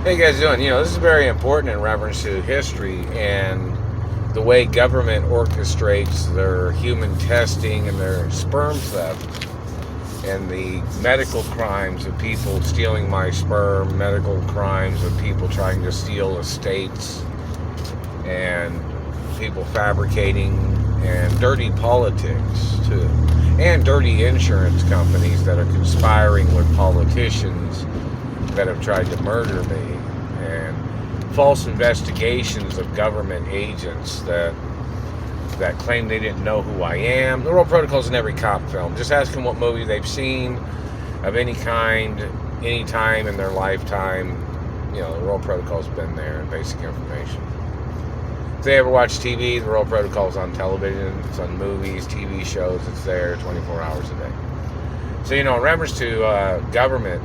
Hey guys doing? This is very important in reference to history and the way government orchestrates their human testing and their sperm theft and the medical crimes of people stealing my sperm, medical crimes of people trying to steal estates and people fabricating and dirty politics too. And dirty insurance companies that are conspiring with politicians that have tried to murder me, and false investigations of government agents that claim they didn't know who I am. The Royal Protocol's in every cop film. Just ask them what movie they've seen of any kind, any time in their lifetime. The Royal Protocol's been there in basic information. If they ever watch TV, the Royal Protocol's on television, it's on movies, TV shows, it's there 24 hours a day. So, in reference to government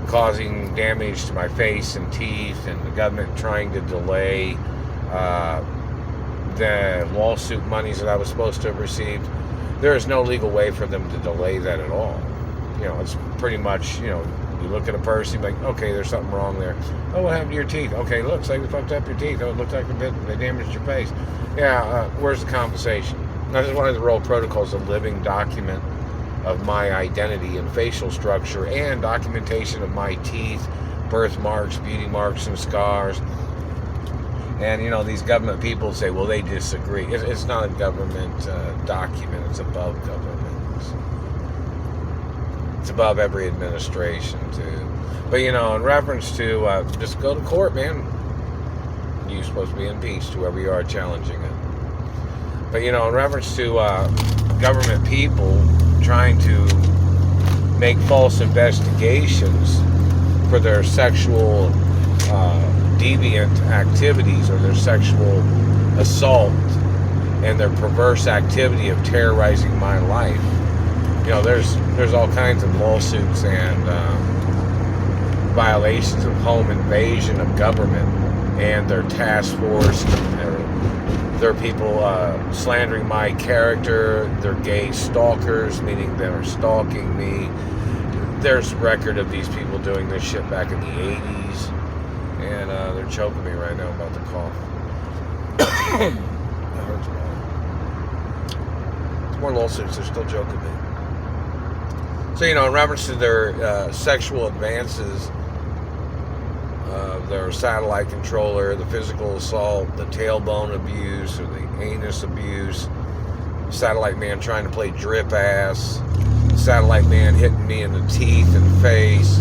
causing damage to my face and teeth, and the government trying to delay the lawsuit monies that I was supposed to have received, there is no legal way for them to delay that at all. It's pretty much, you look at a person, you're like, okay, there's something wrong there. Oh, what happened to your teeth? Okay, looks like we fucked up your teeth. Oh, it looked like they damaged your face. Yeah, where's the compensation? That is one of the Royal Protocols, a living document of my identity and facial structure, and documentation of my teeth, birthmarks, beauty marks, and scars. And these government people say, well, they disagree. It's not a government document. It's above government. It's above every administration too. But in reference to just go to court, man. You're supposed to be impeached, whoever you are challenging it. But in reference to government people trying to make false investigations for their sexual deviant activities, or their sexual assault and their perverse activity of terrorizing my life. There's all kinds of lawsuits and violations of home invasion of government and their task force. They're people slandering my character. They're gay stalkers, meaning they're stalking me. There's record of these people doing this shit back in the 80s. And they're choking me right now. I'm about to cough. That hurts bad. There's more lawsuits. They're still choking me. So, in reference to their sexual advances, their satellite controller, the physical assault, the tailbone abuse, or the anus abuse, satellite man trying to play drip ass, satellite man hitting me in the teeth and face,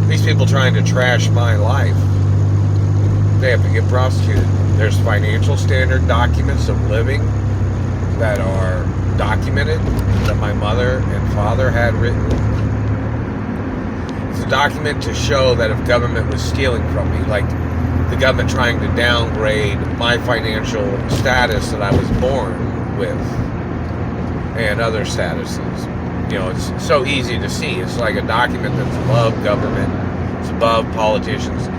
these people trying to trash my life, they have to get prosecuted. There's financial standard documents of living that are documented that my mother and father had written. It's a document to show that if government was stealing from me, like the government trying to downgrade my financial status that I was born with and other statuses. It's so easy to see. It's like a document that's above government, it's above politicians,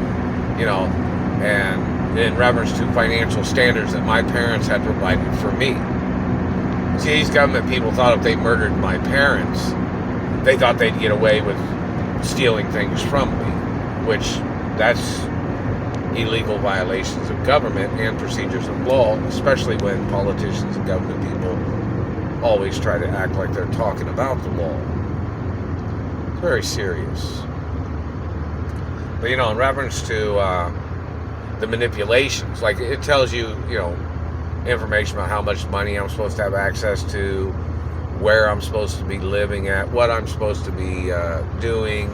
and in reference to financial standards that my parents had provided for me. See, these government people thought if they murdered my parents, they thought they'd get away with stealing things from me, which that's illegal violations of government and procedures of law, especially when politicians and government people always try to act like they're talking about the law. It's very serious. But, in reference to the manipulations, like it tells you, information about how much money I'm supposed to have access to, where I'm supposed to be living at, what I'm supposed to be doing,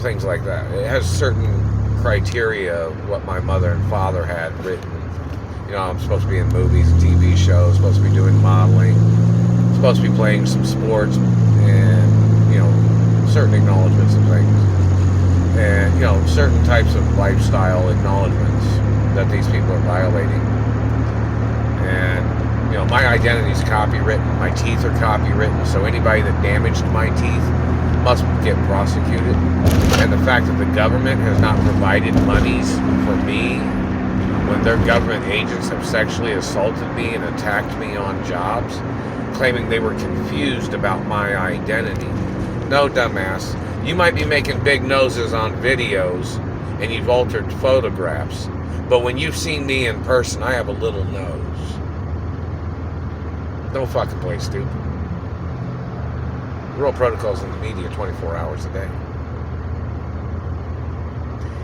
things like that. It has certain criteria of what my mother and father had written. I'm supposed to be in movies and TV shows, supposed to be doing modeling, supposed to be playing some sports, and, certain acknowledgments of things. And, certain types of lifestyle acknowledgments that these people are violating. And, my identity is copywritten, my teeth are copywritten, so anybody that damaged my teeth must get prosecuted. And the fact that the government has not provided monies for me when their government agents have sexually assaulted me and attacked me on jobs, claiming they were confused about my identity. No, dumbass. You might be making big noses on videos and you've altered photographs. But when you've seen me in person, I have a little nose. Don't fucking play stupid. Real protocols in the media 24 hours a day.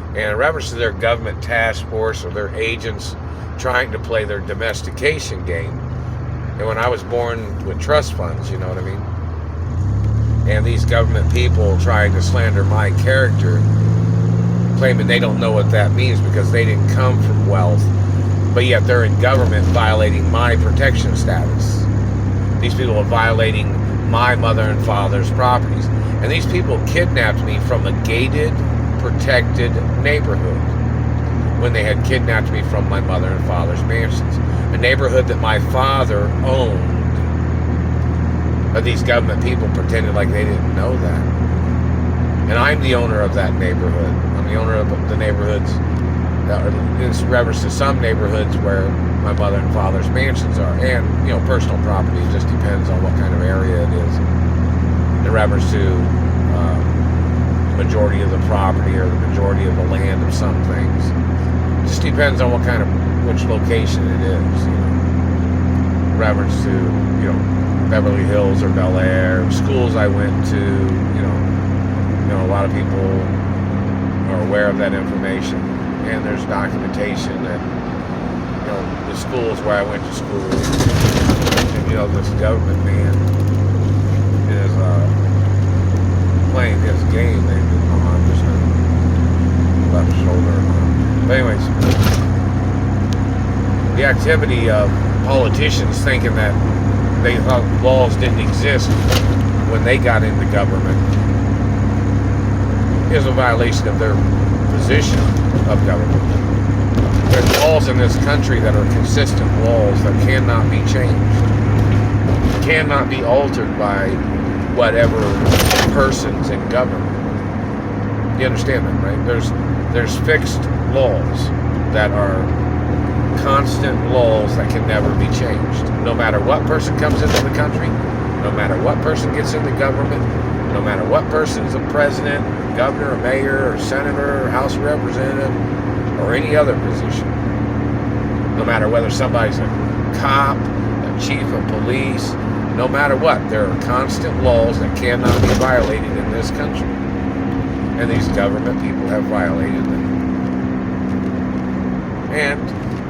And in reference to their government task force or their agents trying to play their domestication game, and when I was born with trust funds, you know what I mean? And these government people trying to slander my character, claiming they don't know what that means because they didn't come from wealth, but yet they're in government violating my protection status. These people are violating my mother and father's properties. And these people kidnapped me from a gated, protected neighborhood when they had kidnapped me from my mother and father's mansions. A neighborhood that my father owned. But these government people pretended like they didn't know that. And I'm the owner of that neighborhood. I'm the owner of the neighborhoods, in reference to some neighborhoods where my mother and father's mansions are. And, you know, personal property. It just depends on what kind of area it is. In reference to the majority of the property or the majority of the land of some things. It just depends on which location it is. You know. In reference to, you know, Beverly Hills or Bel Air, schools I went to, you know, a lot of people are aware of that information, and there's documentation that, you know, the schools where I went to school, and, you know, this government man is playing his game. I'm just left shoulder. But anyways, the activity of politicians thinking that they thought laws didn't exist when they got into government is a violation of their position of government. There's laws in this country that are consistent laws that cannot be changed, cannot be altered by whatever persons in government. You understand that, right? There's fixed laws that are constant laws that can never be changed. No matter what person comes into the country, no matter what person gets into government, no matter what person's a president, governor, or mayor, or senator, or House of Representative, or any other position. No matter whether somebody's a cop, a chief of police, no matter what, there are constant laws that cannot be violated in this country. And these government people have violated them. And